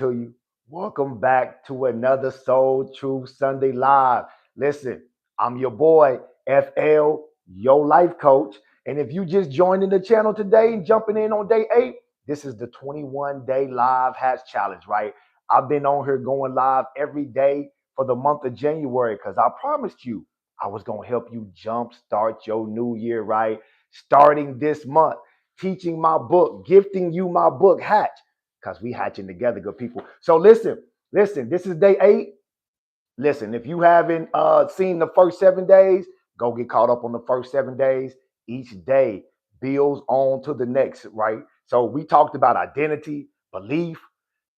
to you. Welcome back to another Soul Truth Sunday Live. Listen, I'm your boy, FL, your life coach. And if you just joined in the channel today and jumping in on day 8, this is the 21-day live hatch challenge, right? I've been on here going live every day for the month of January because I promised you I was going to help you jumpstart your new year, right? Starting this month, teaching my book, gifting you my book, Hatch, because we hatching together, good people. So listen, this is day 8. Listen, if you haven't seen the first 7 days, go get caught up on the first 7 days. Each day builds on to the next, right? So we talked about identity, belief,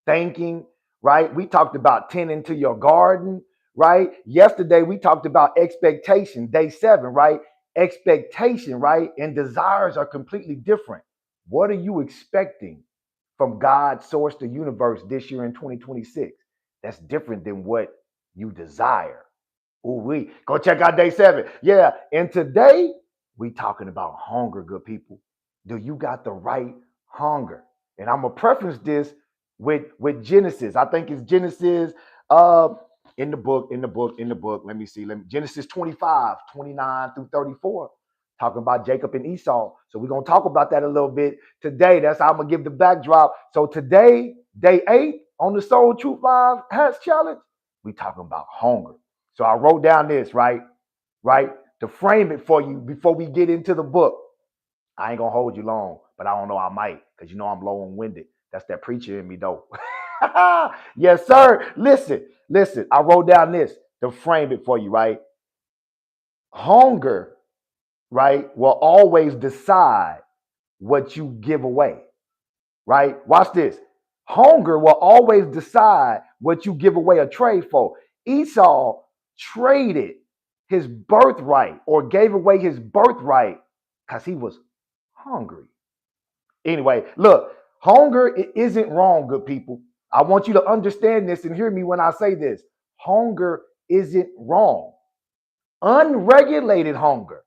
thinking, right? We talked about tending to your garden, right? Yesterday we talked about expectation, day 7, right? Expectation, right? And desires are completely different. What are you expecting from God, source, the universe this year in 2026? That's different than what you desire. Ooh, we go check out day 7. Yeah, and today we talking about hunger, good people. Do you got the right hunger? And I'm gonna preference this with Genesis. I think it's Genesis uh in the book. Let me see. Genesis 25, 29 through 34, talking about Jacob and Esau. So we're gonna talk about that a little bit today. That's how I'm gonna give the backdrop. So today, day 8 on the Soul Truth Live Hats Challenge, we talking about hunger. So I wrote down this, right? Right? To frame it for you before we get into the book. I ain't gonna hold you long, but I don't know, I might, because you know I'm long-winded. That's that preacher in me, though. Yes, sir. Listen. I wrote down this to frame it for you, right? Hunger, right, will always decide what you give away, right? Watch this. Hunger will always decide what you give away a trade for. Esau traded his birthright or gave away his birthright because he was hungry. Anyway, look, hunger isn't wrong, good people. I want you to understand this and hear me when I say this. Hunger isn't wrong. Unregulated hunger.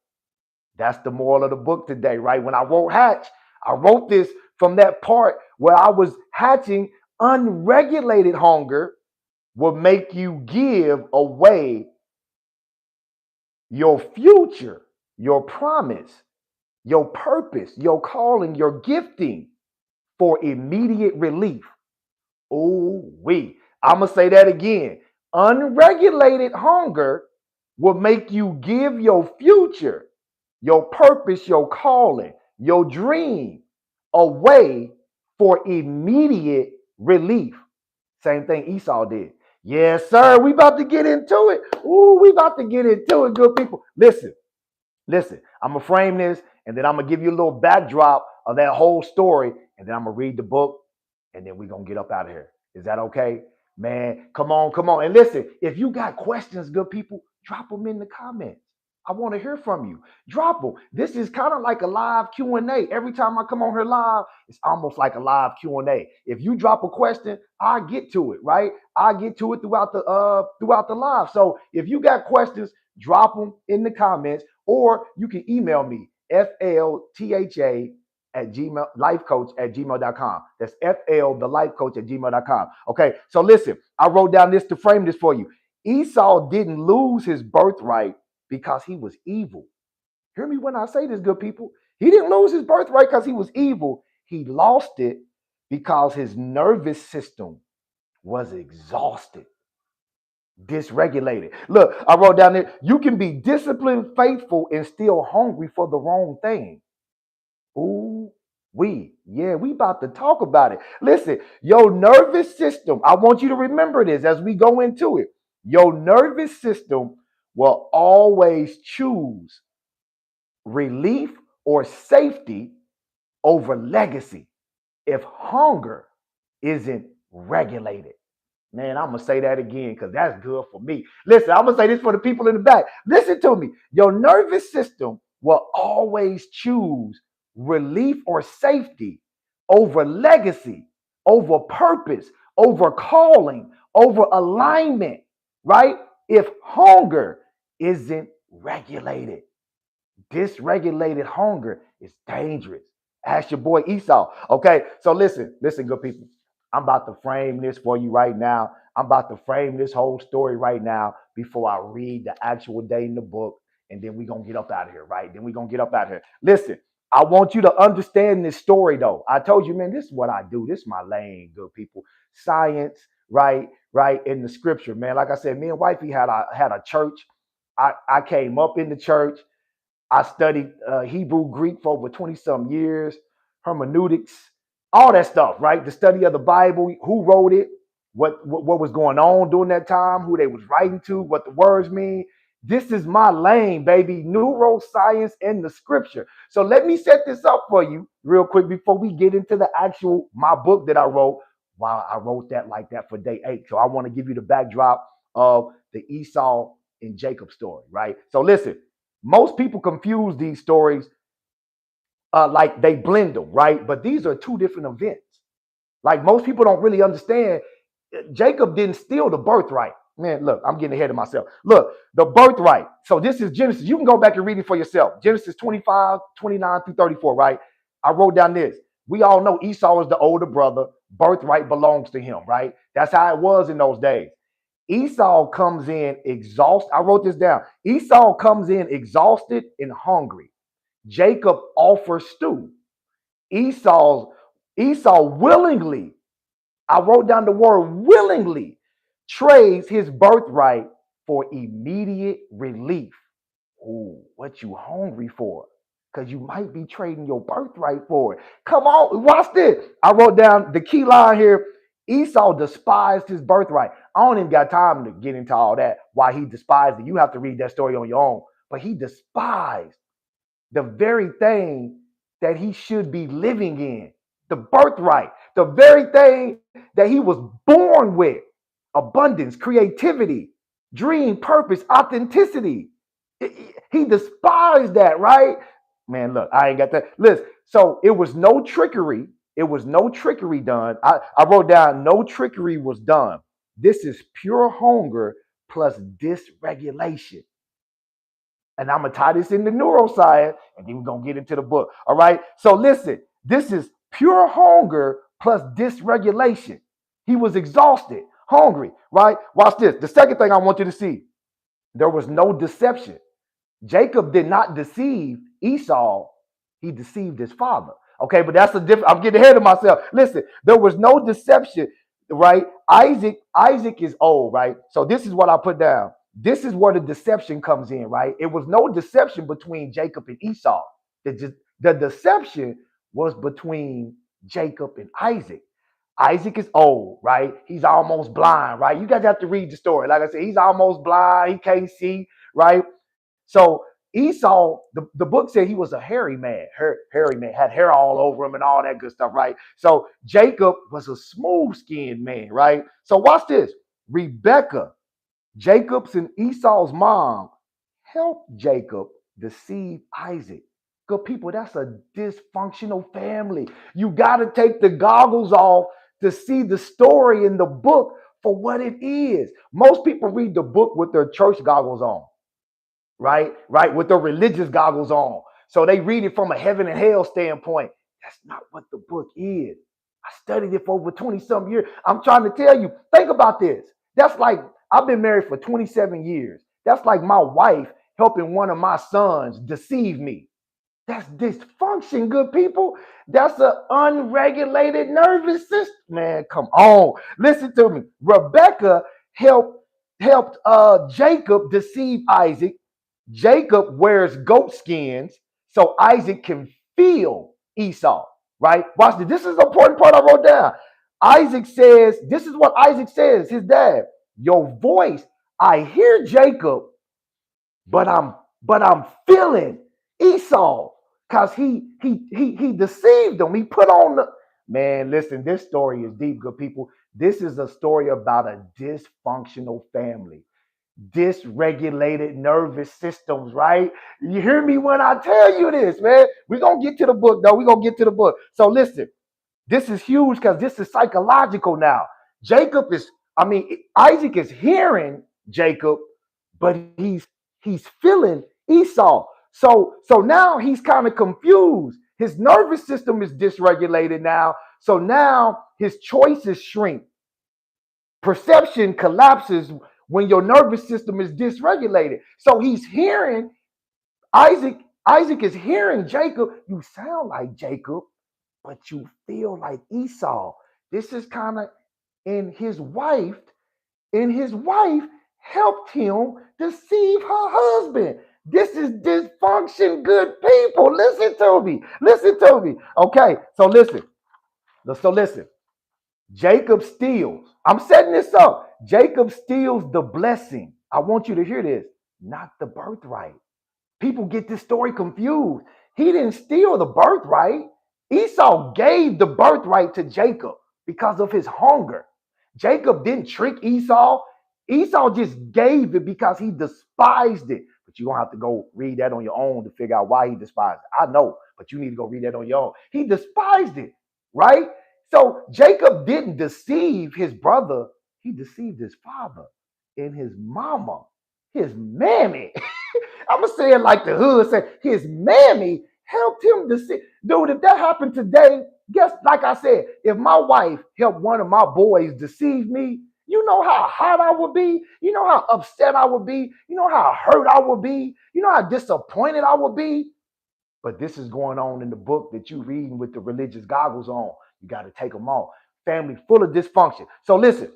That's the moral of the book today, right? When I wrote Hatch, I wrote this from that part where I was hatching. Unregulated hunger will make you give away your future, your promise, your purpose, your calling, your gifting for immediate relief. Oh, I'm going to say that again. Unregulated hunger will make you give your future, your purpose, your calling, your dream away for immediate relief. Same thing Esau did. Yes, sir. We about to get into it. Ooh, we about to get into it, good people. Listen. I'm going to frame this, and then I'm going to give you a little backdrop of that whole story, and then I'm going to read the book, and then we're going to get up out of here. Is that okay? Man, come on. And listen, if you got questions, good people, drop them in the comments. I want to hear from you. Drop them. This is kind of like a live Q&A. Every time I come on here live, it's almost like a live Q&A. If you drop a question, I get to it, right? I get to it throughout the live. So if you got questions, drop them in the comments, or you can email me, FLTHA at gmail, lifecoach@gmail.com. That's FL, the life coach at gmail.com. Okay, so listen, I wrote down this to frame this for you. Esau didn't lose his birthright because he was evil. Hear me when I say this, good people. He didn't lose his birthright because he was evil. He lost it because his nervous system was exhausted, dysregulated. Look, I wrote down there, you can be disciplined, faithful, and still hungry for the wrong thing. Ooh, we about to talk about it. Listen, your nervous system, I want you to remember this as we go into it. Your nervous system will always choose relief or safety over legacy if hunger isn't regulated. Man, I'm going to say that again because that's good for me. Listen, I'm going to say this for the people in the back. Listen to me. Your nervous system will always choose relief or safety over legacy, over purpose, over calling, over alignment, right? If hunger isn't regulated. Dysregulated hunger is dangerous. Ask your boy Esau. Okay, so listen, good people. I'm about to frame this for you right now. I'm about to frame this whole story right now before I read the actual day in the book. And then we're going to get up out of here, right? Then we're going to get up out of here. Listen, I want you to understand this story, though. I told you, man, this is what I do. This is my lane, good people. Science, right? Right in the scripture, man. Like I said, me and wifey had a church. I came up in the church. I studied Hebrew, Greek for over 20 some years, hermeneutics, all that stuff, right? The study of the Bible, who wrote it, what was going on during that time, who they was writing to, what the words mean. This is my lane, baby. Neuroscience and the scripture. So let me set this up for you real quick before we get into the actual my book that I wrote. Wow, I wrote that like that for day 8. So I want to give you the backdrop of the Esau and Jacob story, right? So listen. Most people confuse these stories like they blend them, right? But these are two different events. Like most people don't really understand. Jacob didn't steal the birthright. Man, look, I'm getting ahead of myself. Look, the birthright. So this is Genesis. You can go back and read it for yourself. Genesis 25, 29 through 34, right? I wrote down this. We all know Esau is the older brother. Birthright belongs to him, right? That's how it was in those days. Esau comes in exhausted. I wrote this down. Esau comes in exhausted and hungry. Jacob offers stew. Esau willingly, I wrote down the word willingly, trades his birthright for immediate relief. Ooh, what you hungry for? Because you might be trading your birthright for it. Come on, watch this. I wrote down the key line here. Esau despised his birthright. I don't even got time to get into all that, why he despised it. You have to read that story on your own. But he despised the very thing that he should be living in, the birthright, the very thing that he was born with, abundance, creativity, dream, purpose, authenticity. He despised that, right? Man, look, I ain't got that. Listen, so it was no trickery. It was no trickery done. I wrote down no trickery was done. This is pure hunger plus dysregulation. And I'm going to tie this into neuroscience, and then we're going to get into the book. All right? So listen, this is pure hunger plus dysregulation. He was exhausted, hungry, right? Watch this. The second thing I want you to see, there was no deception. Jacob did not deceive Esau. He deceived his father. Okay, but that's a different, I'm getting ahead of myself. Listen, there was no deception, right? Isaac is old, right? So this is what I put down. This is where the deception comes in, right? It was no deception between Jacob and Esau. The deception was between Jacob and Isaac. Isaac is old, right? He's almost blind, right? You guys have to read the story. Like I said, he's almost blind. He can't see, right? So Esau, the book said he was a hairy man. Hairy man, had hair all over him and all that good stuff, right? So Jacob was a smooth-skinned man, right? So watch this. Rebecca, Jacob's and Esau's mom, helped Jacob deceive Isaac. Good people, that's a dysfunctional family. You got to take the goggles off to see the story in the book for what it is. Most people read the book with their church goggles on. Right, with the religious goggles on. So they read it from a heaven and hell standpoint. That's not what the book is. I studied it for over 20 some years. I'm trying to tell you, think about this. That's like, I've been married for 27 years. That's like my wife helping one of my sons deceive me. That's dysfunction, good people. That's an unregulated nervous system. Man, come on. Listen to me. Rebecca helped Jacob deceive Isaac. Jacob wears goat skins so Isaac can feel Esau, right? Watch this. This is the important part I wrote down. Isaac says, this is what Isaac says, his dad. Your voice, I hear Jacob, but I'm feeling Esau because he deceived him. He put on the man. Listen, this story is deep, good people. This is a story about a dysfunctional family. Dysregulated nervous systems, right? You hear me when I tell you this, man. We're going to get to the book, though. We're going to get to the book. So listen, this is huge because this is psychological now. Isaac is hearing Jacob, but he's feeling Esau. So now he's kind of confused. His nervous system is dysregulated now. So now his choices shrink. Perception collapses when your nervous system is dysregulated. So he's hearing Isaac. Isaac is hearing Jacob. You sound like Jacob, but you feel like Esau. This is kind of in his wife. And his wife helped him deceive her husband. This is dysfunction, good people. Listen to me. Listen to me. Okay, so listen. So listen. Jacob steals. I'm setting this up. Jacob steals the blessing. I want you to hear this, not the birthright. People get this story confused. He didn't steal the birthright. Esau gave the birthright to Jacob because of his hunger. Jacob didn't trick Esau. Esau just gave it because he despised it. But you're going to have to go read that on your own to figure out why he despised it. I know, but you need to go read that on your own. He despised it, right? So Jacob didn't deceive his brother. He deceived his father and his mama, his mammy. I'm going to say it like the hood said. His mammy helped him deceive. Dude, if that happened today, guess, like I said, if my wife helped one of my boys deceive me, you know how hot I would be? You know how upset I would be? You know how hurt I would be? You know how disappointed I would be? But this is going on in the book that you're reading with the religious goggles on. You got to take them off. Family full of dysfunction. So listen,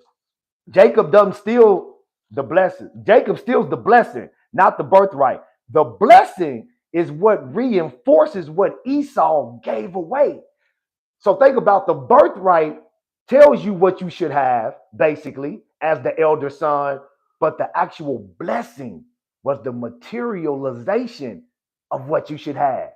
Jacob doesn't steal the blessing. Jacob steals the blessing, not the birthright. The blessing is what reinforces what Esau gave away. So think about the birthright tells you what you should have, basically, as the elder son, but the actual blessing was the materialization of what you should have.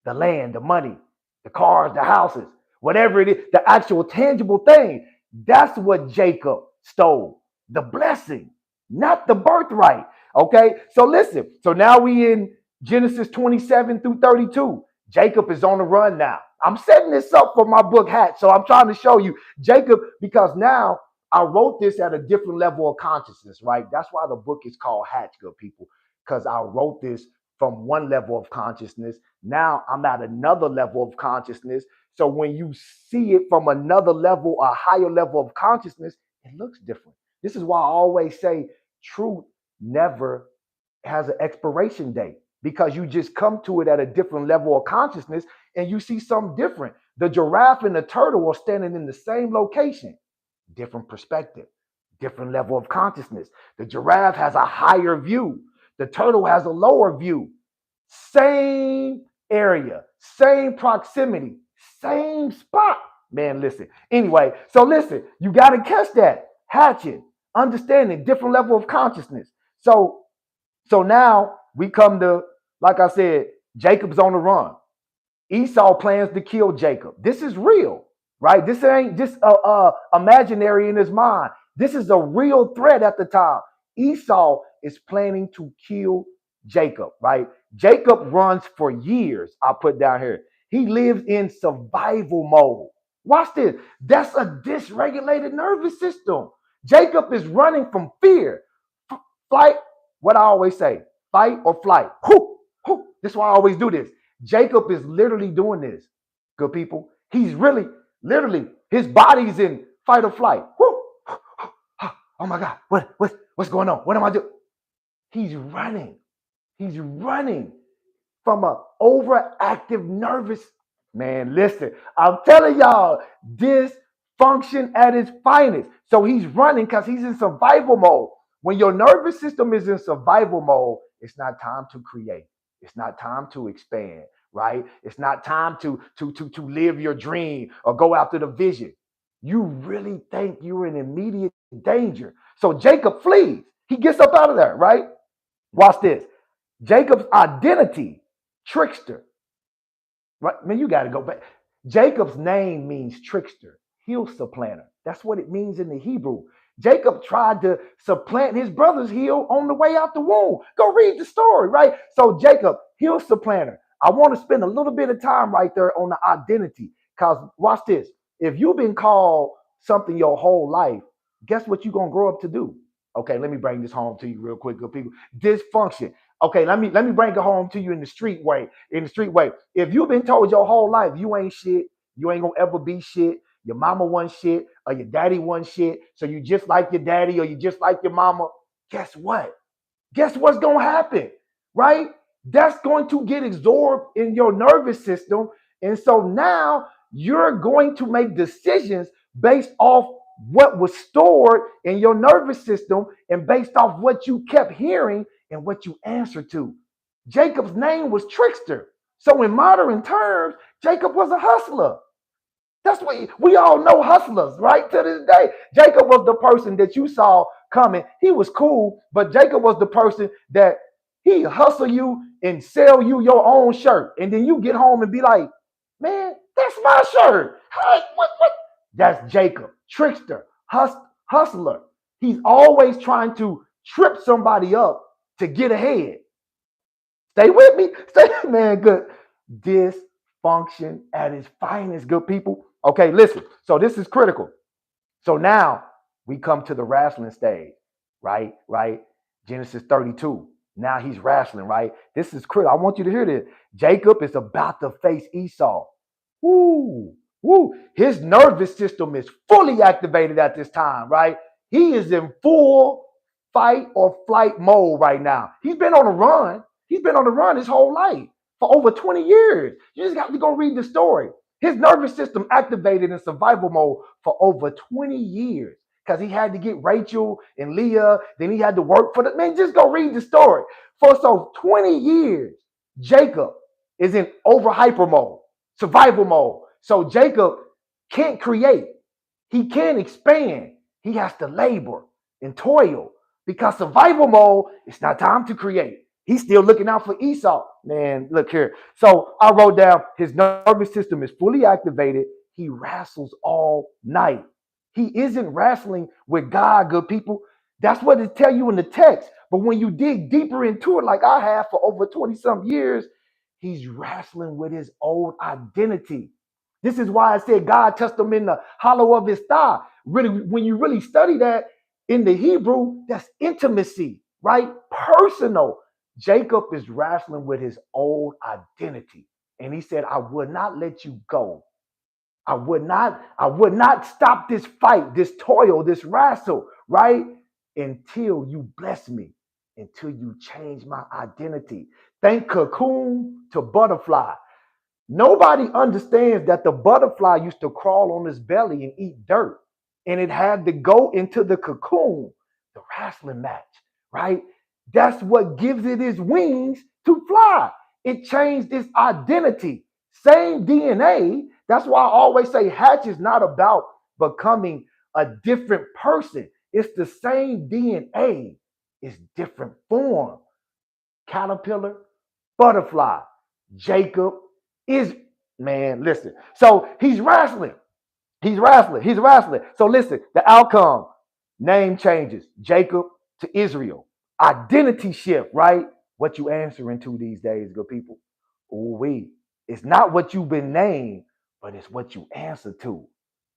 The land, the money, the cars, the houses, whatever it is, the actual tangible thing. That's what Jacob stole. The blessing, not the birthright. Okay, so listen. So now we in Genesis 27 through 32. Jacob is on the run now. I'm setting this up for my book Hatch. So I'm trying to show you Jacob, because now I wrote this at a different level of consciousness, right? That's why the book is called Hatch, good people, because I wrote this from one level of consciousness. Now I'm at another level of consciousness. So when you see it from another level, a higher level of consciousness, it looks different. This is why I always say truth never has an expiration date, because you just come to it at a different level of consciousness and you see something different. The giraffe and the turtle are standing in the same location, different perspective, different level of consciousness. The giraffe has a higher view. The turtle has a lower view. Same area, same proximity, same spot. Man, listen. Anyway, so listen, you got to catch that. Hatching, understanding, different level of consciousness. So now we come to, like I said, Jacob's on the run. Esau plans to kill Jacob. This is real, right? This ain't just imaginary in his mind. This is a real threat at the time. Esau is planning to kill Jacob, right? Jacob runs for years. I'll put down here. He lives in survival mode. Watch this. That's a dysregulated nervous system. Jacob is running from fear, flight. What I always say, fight or flight. This is why I always do this. Jacob is literally doing this, good people. He's really, literally, his body's in fight or flight. Oh my God, what's going on? What am I doing? He's running. He's running from an overactive nervous. Man, listen, I'm telling y'all, dysfunction at its finest. So he's running because he's in survival mode. When your nervous system is in survival mode, it's not time to create. It's not time to expand, right? It's not time to live your dream or go after the vision. You really think you're in immediate danger. So Jacob flees. He gets up out of there, right? Watch this. Jacob's identity, trickster. Right? Man, you got to go back. Jacob's name means trickster, heel supplanter. That's what it means in the Hebrew. Jacob tried to supplant his brother's heel on the way out the womb. Go read the story, right? So Jacob, heel supplanter. I want to spend a little bit of time right there on the identity, because watch this. If you've been called something your whole life, guess what you're going to grow up to do? Okay, let me bring this home to you real quick, good people. Dysfunction. Okay, let me bring it home to you in the street way. In the street way. If you've been told your whole life you ain't shit, you ain't gonna ever be shit, your mama wasn't shit, or your daddy wasn't shit, so you just like your daddy or you just like your mama, guess what? Guess what's going to happen, right? That's going to get absorbed in your nervous system. And so now you're going to make decisions based off what was stored in your nervous system and based off what you kept hearing and what you answered to. Jacob's name was Trickster. So in modern terms, Jacob was a hustler. That's what we all know hustlers, right? To this day, Jacob was the person that you saw coming. He was cool, but Jacob was the person that he hustle you and sell you your own shirt. And then you get home and be like, man, that's my shirt. Hey, what? That's Jacob, trickster, hustler. He's always trying to trip somebody up to get ahead. Stay with me. Stay, man, good. Dysfunction at its finest, good people. Okay, listen. So this is critical. So now we come to the wrestling stage, right? Right? Genesis 32. Now he's wrestling, right? This is critical. I want you to hear this. Jacob is about to face Esau. Woo, woo. His nervous system is fully activated at this time, right? He is in full fight or flight mode right now. He's been on a run. He's been on the run his whole life for over 20 years. You just got to go read the story. His nervous system activated in survival mode for over 20 years because he had to get Rachel and Leah. Then he had to work for the man. Just go read the story. For so 20 years, Jacob is in over hyper mode, survival mode. So Jacob can't create. He can't expand. He has to labor and toil because survival mode, it's not time to create. He's still looking out for Esau. Man, look here. So I wrote down his nervous system is fully activated. He wrestles all night. He isn't wrestling with God, good people. That's what it tell you in the text. But when you dig deeper into it, like I have for over 20-some years, he's wrestling with his old identity. This is why I said God touched him in the hollow of his thigh. Really, when you really study that in the Hebrew, that's intimacy, right? Personal. Jacob is wrestling with his old identity. And he said, I would not let you go. I would not stop this fight, this toil, this wrestle, right? Until you bless me, until you change my identity. Think cocoon to butterfly. Nobody understands that the butterfly used to crawl on its belly and eat dirt. And it had to go into the cocoon, the wrestling match, right? That's what gives it its wings to fly. It changed its identity. Same DNA. That's why I always say hatch is not about becoming a different person. It's the same DNA. It's different form. Caterpillar, butterfly. Jacob is, man, listen. So he's wrestling. He's wrestling. He's wrestling. So listen, the outcome, name changes. Jacob to Israel. Identity shift, right? What you answering to these days, good people. Ooh-wee. It's not what you've been named, but it's what you answer to.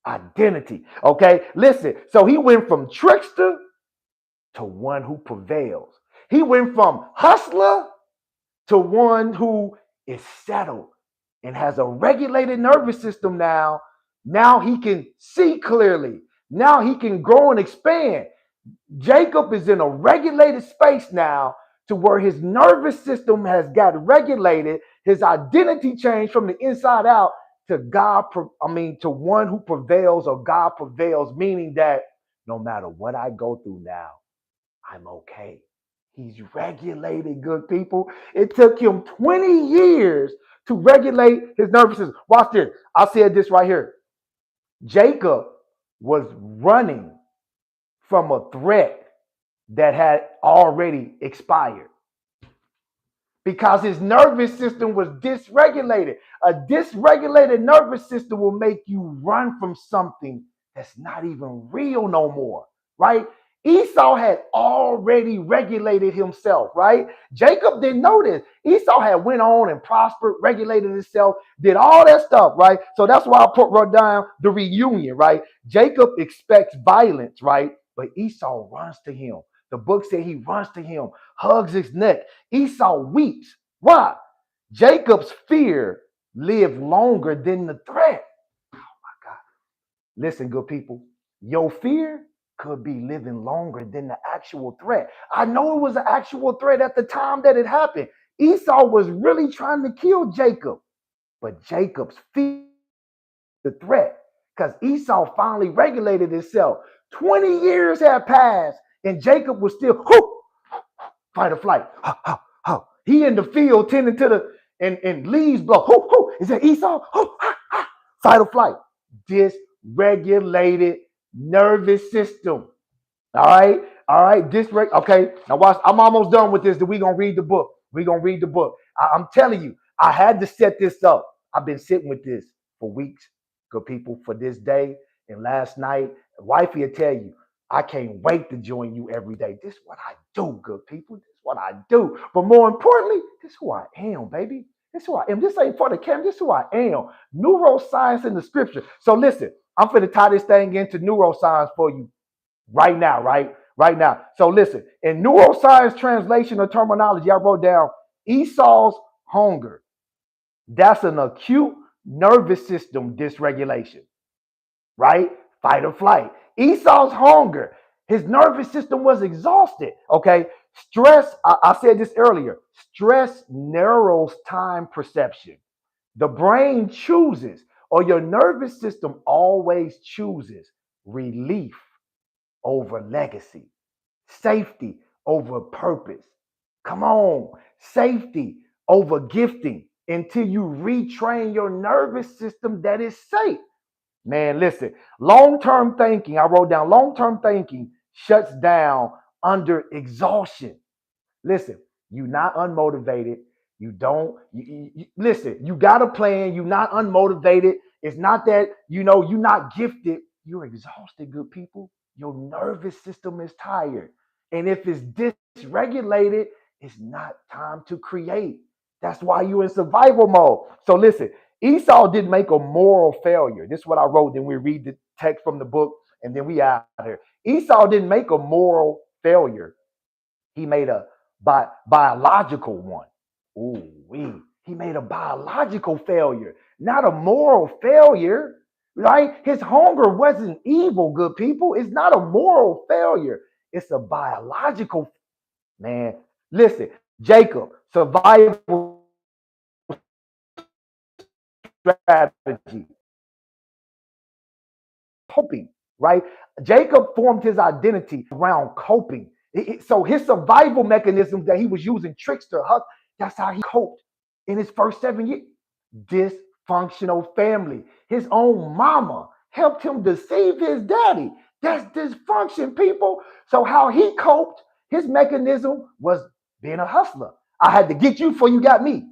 Identity. Okay, listen. So he went from trickster to one who prevails. He went from hustler to one who is settled and has a regulated nervous system now. Now he can see clearly. Now he can grow and expand. Jacob is in a regulated space now to where his nervous system has got regulated. His identity changed from the inside out to to one who prevails or God prevails, meaning that no matter what I go through now, I'm okay. He's regulated, good people. It took him 20 years to regulate his nervous system. Watch this. I said this right here. Jacob was running from a threat that had already expired because his nervous system was dysregulated. A dysregulated nervous system will make you run from something that's not even real no more, right? Esau had already regulated himself, right? Jacob didn't know this. Esau had went on and prospered, regulated himself, did all that stuff, right? So that's why I wrote down the reunion, right? Jacob expects violence, right? But Esau runs to him. The book said he runs to him, hugs his neck. Esau weeps. Why? Jacob's fear lived longer than the threat. God. Listen, good people, your fear could be living longer than the actual threat. I know it was an actual threat at the time that it happened. Esau was really trying to kill Jacob, but Jacob's fear, the threat, because Esau finally regulated himself. 20 years had passed, and Jacob was still fight or flight. He in the field tending to the and leaves blow. Is that Esau? Fight or flight. Dysregulated nervous system. All right. All right. Okay. Now watch. I'm almost done with this. We're gonna read the book. We're gonna read the book. I'm telling you, I had to set this up. I've been sitting with this for weeks, good people, for this day. And last night, wifey will tell you, I can't wait to join you every day. This is what I do, good people. This is what I do. But more importantly, this is who I am, baby. This is who I am. This ain't for the camera. This is who I am. Neuroscience in the scripture. So listen, I'm going to tie this thing into neuroscience for you right now, right? Right now. So listen, in neuroscience translation or terminology, I wrote down Esau's hunger. That's an acute nervous system dysregulation, right? Fight or flight. Esau's hunger, his nervous system was exhausted. Okay. Stress, I said this earlier, stress narrows time perception. The brain chooses, or your nervous system always chooses relief over legacy, safety over purpose. Come on, safety over gifting until you retrain your nervous system that is safe. Man, listen, long-term thinking, I wrote down long-term thinking shuts down under exhaustion. Listen, you're not unmotivated. You don't, listen, you got a plan. You're not unmotivated. It's not that, you're not gifted. You're exhausted, good people. Your nervous system is tired. And if it's dysregulated, it's not time to create. That's why you're in survival mode. So listen, Esau didn't make a moral failure. This is what I wrote. Then we read the text from the book and then we out here. Esau didn't make a moral failure. He made a biological one. He made a biological failure, not a moral failure, right? His hunger wasn't evil, good people. It's not a moral failure. It's a biological, man. Listen, Jacob, survival strategy, coping, right? Jacob formed his identity around coping. So his survival mechanism that he was using, trickster, that's how he coped in his first 7 years. Dysfunctional family. His own mama helped him deceive his daddy. That's dysfunction, people. So how he coped, his mechanism was being a hustler. I had to get you before you got me.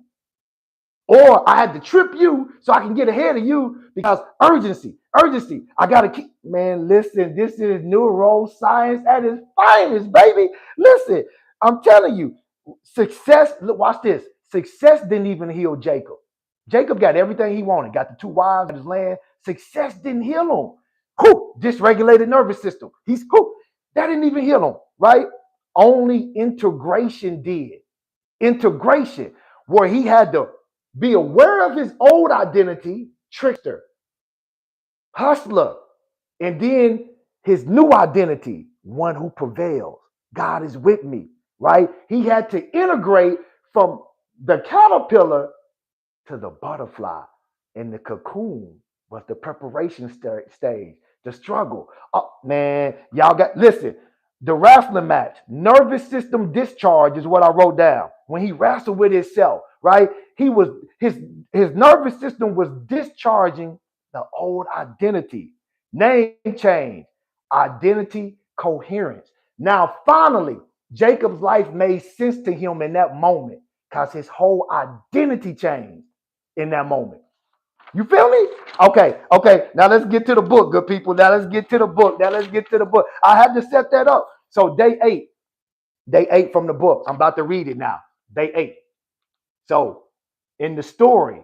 Or I had to trip you so I can get ahead of you because urgency. I got to keep, man, listen, this is neuroscience at its finest, baby. Listen, I'm telling you, success, look, watch this. Success didn't even heal Jacob. Jacob got everything he wanted, got the 2 wives in his land. Success didn't heal him. Dysregulated nervous system. That didn't even heal him, right? Only integration did. Integration, where he had to be aware of his old identity, trickster, hustler, and then his new identity, one who prevails. God is with me, right? He had to integrate from the caterpillar to the butterfly, and the cocoon was the preparation stage, the struggle. Oh, man, y'all listen, the wrestling match, nervous system discharge is what I wrote down. When he wrestled with himself, right? His nervous system was discharging the old identity, name change, identity coherence. Now, finally, Jacob's life made sense to him in that moment because his whole identity changed in that moment. You feel me? Okay. Now let's get to the book, good people. Now let's get to the book. I had to set that up. So day 8 from the book. I'm about to read it now. Day 8. So in the story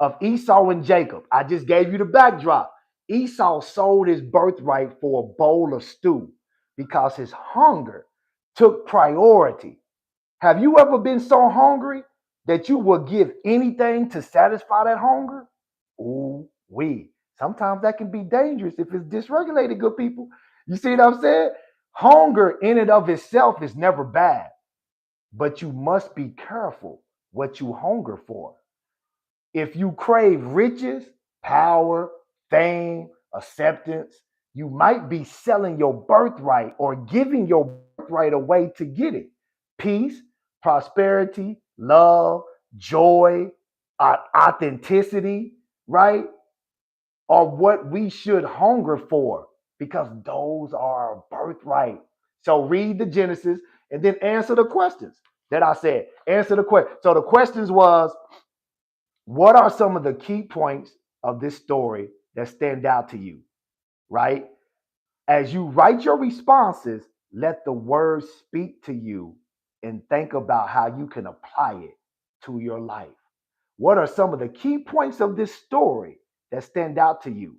of Esau and Jacob, I just gave you the backdrop. Esau sold his birthright for a bowl of stew because his hunger took priority. Have you ever been so hungry that you will give anything to satisfy that hunger? Ooh, we. Sometimes that can be dangerous if it's dysregulated, good people. You see what I'm saying? Hunger in and of itself is never bad, but you must be careful what you hunger for. If you crave riches, power, fame, acceptance, you might be selling your birthright or giving your birthright away to get it. Peace, prosperity, love, joy, authenticity, right? Are what we should hunger for because those are our birthright. So read the Genesis and then answer the questions that I said. Answer the question. So the questions was, what are some of the key points of this story that stand out to you, right? As you write your responses, let the words speak to you and think about how you can apply it to your life. What are some of the key points of this story that stand out to you?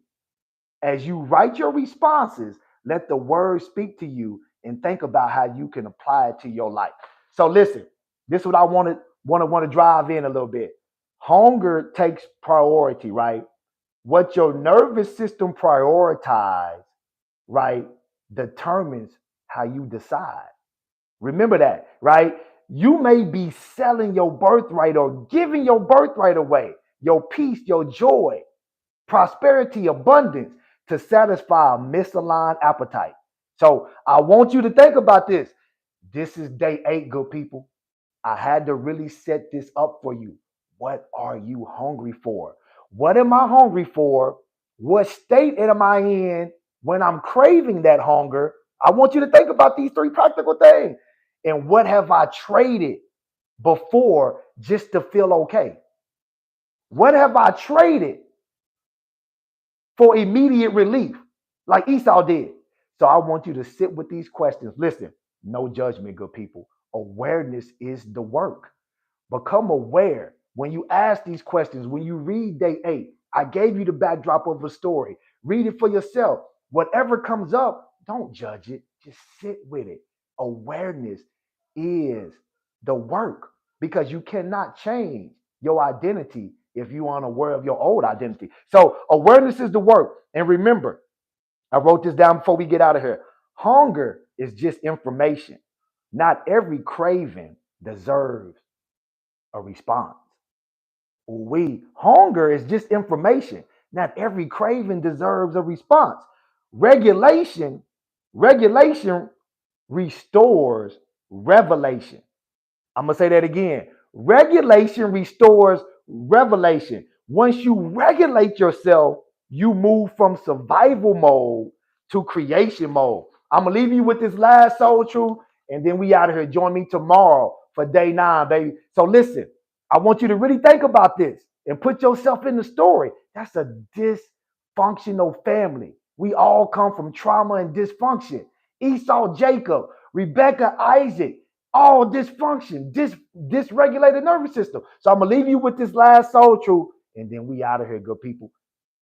As you write your responses, let the words speak to you and think about how you can apply it to your life. So listen, this is what I want to drive in a little bit. Hunger takes priority, right? What your nervous system prioritizes, right, determines how you decide. Remember that, right? You may be selling your birthright or giving your birthright away, your peace, your joy, prosperity, abundance to satisfy a misaligned appetite. So I want you to think about this. This is day 8, good people. I had to really set this up for you. What are you hungry for? What am I hungry for? What state am I in when I'm craving that hunger? I want you to think about these 3 practical things. And what have I traded before just to feel okay? What have I traded for immediate relief, like Esau did? So I want you to sit with these questions. Listen, no judgment, good people. Awareness is the work. Become aware when you ask these questions, when you read day 8. I gave you the backdrop of a story. Read it for yourself. Whatever comes up, don't judge it. Just sit with it. Awareness is the work because you cannot change your identity if you aren't aware of your old identity. So awareness is the work. And remember, I wrote this down before we get out of here. Hunger is just information. Not every craving deserves a response. Hunger is just information. Not every craving deserves a response. Regulation, regulation restores revelation. I'm gonna say that again. Regulation restores revelation. Once you regulate yourself, you move from survival mode to creation mode. I'm gonna leave you with this last soul truth, and then we out of here. Join me tomorrow for day 9, baby. So listen, I want you to really think about this and put yourself in the story. That's a dysfunctional family. We all come from trauma and dysfunction. Esau, Jacob, Rebecca, Isaac, all dysfunction, dysregulated nervous system. So I'm gonna leave you with this last soul truth, and then we out of here, good people.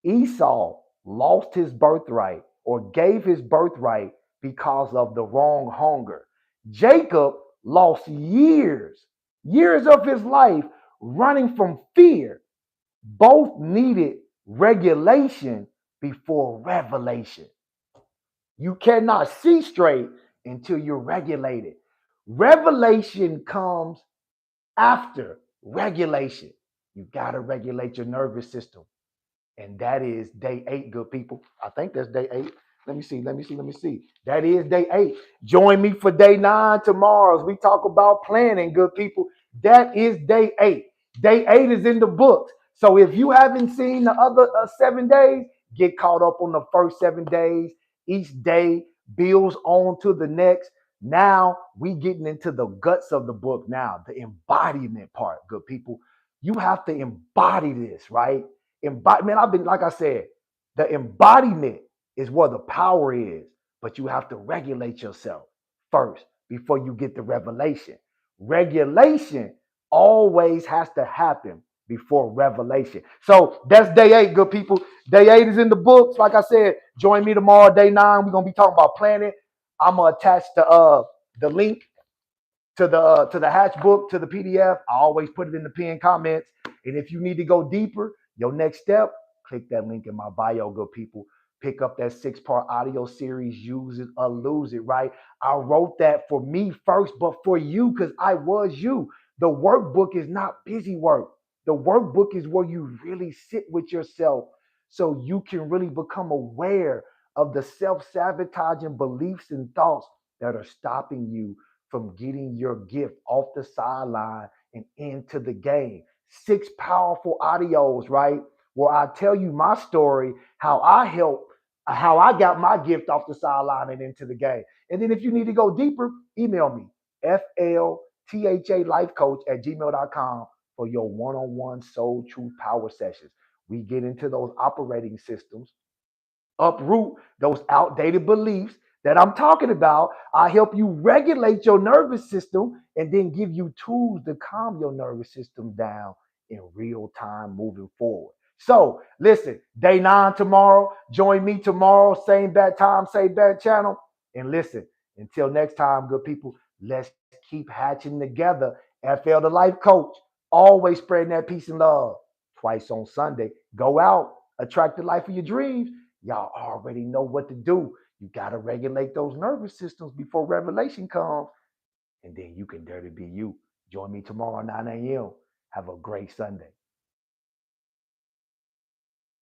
Esau lost his birthright or gave his birthright because of the wrong hunger. Jacob lost years of his life running from fear. Both needed regulation before revelation. You cannot see straight until you're regulated. Revelation comes after regulation. You got to regulate your nervous system. And that is day 8, good people. I think that's day 8. Let me see. That is day 8. Join me for day 9 tomorrow as we talk about planning, good people. That is day 8. Day 8 is in the books. So if you haven't seen the other 7 days, get caught up on the first 7 days. Each day builds on to the next. Now we getting into the guts of the book now, the embodiment part, good people. You have to embody this, right? Man, I've been, like I said, the embodiment is where the power is, but you have to regulate yourself first before you get the revelation. Regulation always has to happen before revelation. So that's day 8, good people. Day 8 is in the books. Like I said, join me tomorrow, day 9. We're gonna be talking about planning. I'm gonna attach the link to the hatch book, to the PDF. I always put it in the pinned comments. And if you need to go deeper, your next step, click that link in my bio, good people. Pick up that 6-part audio series, Use It or Lose It, right? I wrote that for me first, but for you, because I was you. The workbook is not busy work. The workbook is where you really sit with yourself so you can really become aware of the self-sabotaging beliefs and thoughts that are stopping you from getting your gift off the sideline and into the game. 6 powerful audios, right? Where I tell you my story, how I got my gift off the sideline and into the game. And then if you need to go deeper, email me, flthalifecoach@gmail.com for your one-on-one soul truth power sessions. We get into those operating systems, uproot those outdated beliefs that I'm talking about. I help you regulate your nervous system and then give you tools to calm your nervous system down in real time moving forward. So listen, day 9 tomorrow. Join me tomorrow, same bad time, same bad channel. And listen, until next time, good people, let's keep hatching together. FL the Life Coach, always spreading that peace and love. Twice on Sunday. Go out, attract the life of your dreams. Y'all already know what to do. You got to regulate those nervous systems before revelation comes, and then you can dare to be you. Join me tomorrow, 9 a.m. Have a great Sunday.